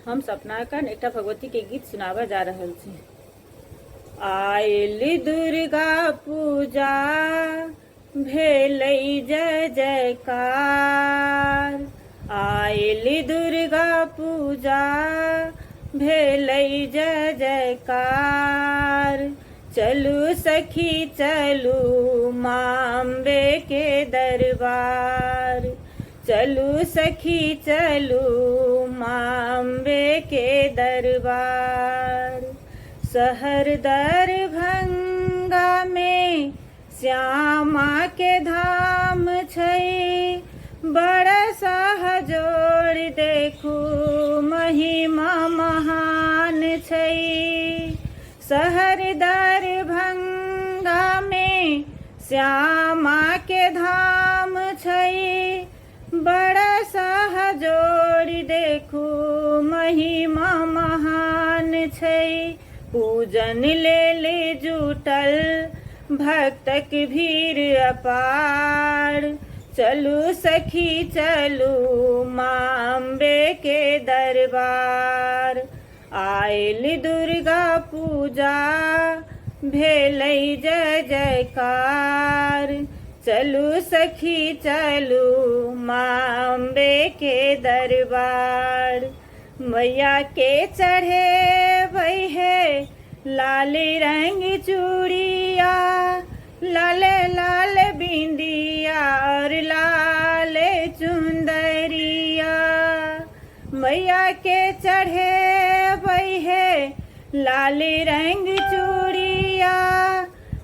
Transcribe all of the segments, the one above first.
हम सपना का एकटा भगवती के गीत सुनावा जा रहल छी। आयल दुर्गा पूजा भेलै जय जयकार। आयल दुर्गा पूजा भेलै जय जयकार। चलू सखी चलू माँ अम्बे के दरबार। चलू सखी चलू माँ अम्बे के दरबार। शहर दरभंगा में श्यामा के धाम छै। बड़ा सहजोर देखू महिमा महान छै। शहर दरभंगा में श्यामा के धाम छै। बड़ा सहजोर देखू महिमा महान छै। पूजन ले जुटल भक्तक भीड़ अपार। चलू सखी चलू माँ अम्बे के दरबार। आयल दुर्गा पूजा भेलै जय जयकार। चलू सखी चलू माँ अम्बे के दरबार। मैया के चढ़े है लाल रंग चूड़िया। लाल लाल बिंदिया और लाल चुंदरिया। मैया के चढ़े है लाल रंग चूड़िया।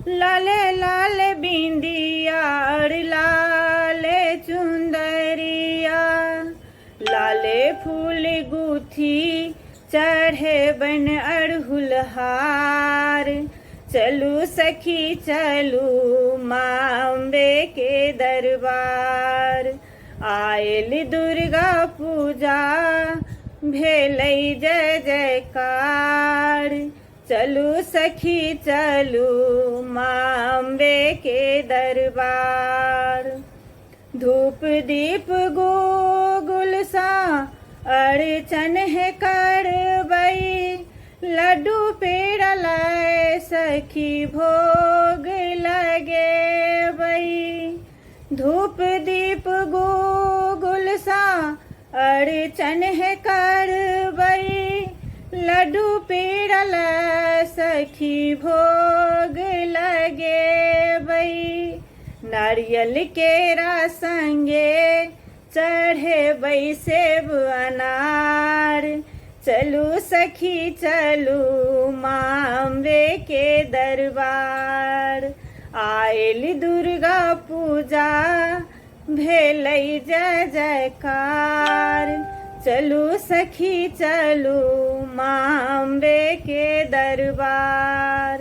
लाल लाल बिंदिया और लाल चुंदरिया। लाले फूल गुथी चढ़े बन अड़हुल हार। चलू सखी चलू माँ अम्बे के दरबार। आयल दुर्गा पूजा भेलै जय जयकार। चलू सखी चलू माँ अम्बे के दरबार। धूप दीप गोगुल सा अर्चन है करबई। लड्डू पेड़ा लाए सखी भोग लगेबई। धूप दीप गोगुल सा अर्चन है करबई। लड्डू पेड़ा लाए सखी भोग लगेबई। नारियल केरा संगे चढ़े सेब अनार। चलू सखी चलू माँ अम्बे के दरबार। आयल दुर्गा पूजा भेलै जय जयकार। चलू सखी चलू माँ अम्बे के दरबार।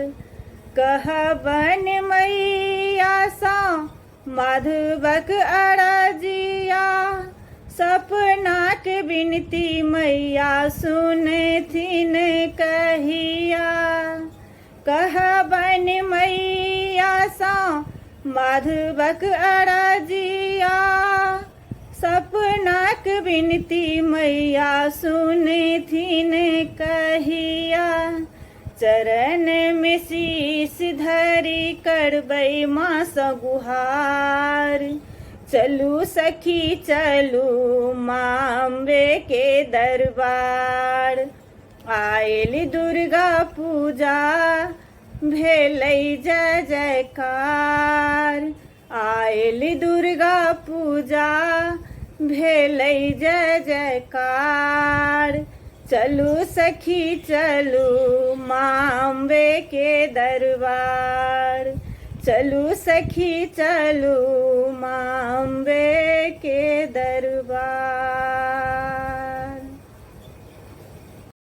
कहबन मैया सा माधवक अरजिया। सपनाक बिनती मैया सुनथिन कहिया। कहबन मैया सा माधवक अरजिया। सपनाक बिनती मैया सुनथिन कहिया। चरण में शीश धरी करबै माँ सँ गुहार। चलू सखी चलू माँ अम्बे के दरबार। आयल दुर्गा पूजा भेलै जय जयकार। आयल दुर्गा पूजा भेलै जय जयकार। चलू सखी चलू माँ अम्बे के दरबार। चलू सखी चलू माँ अम्बे के दरबार।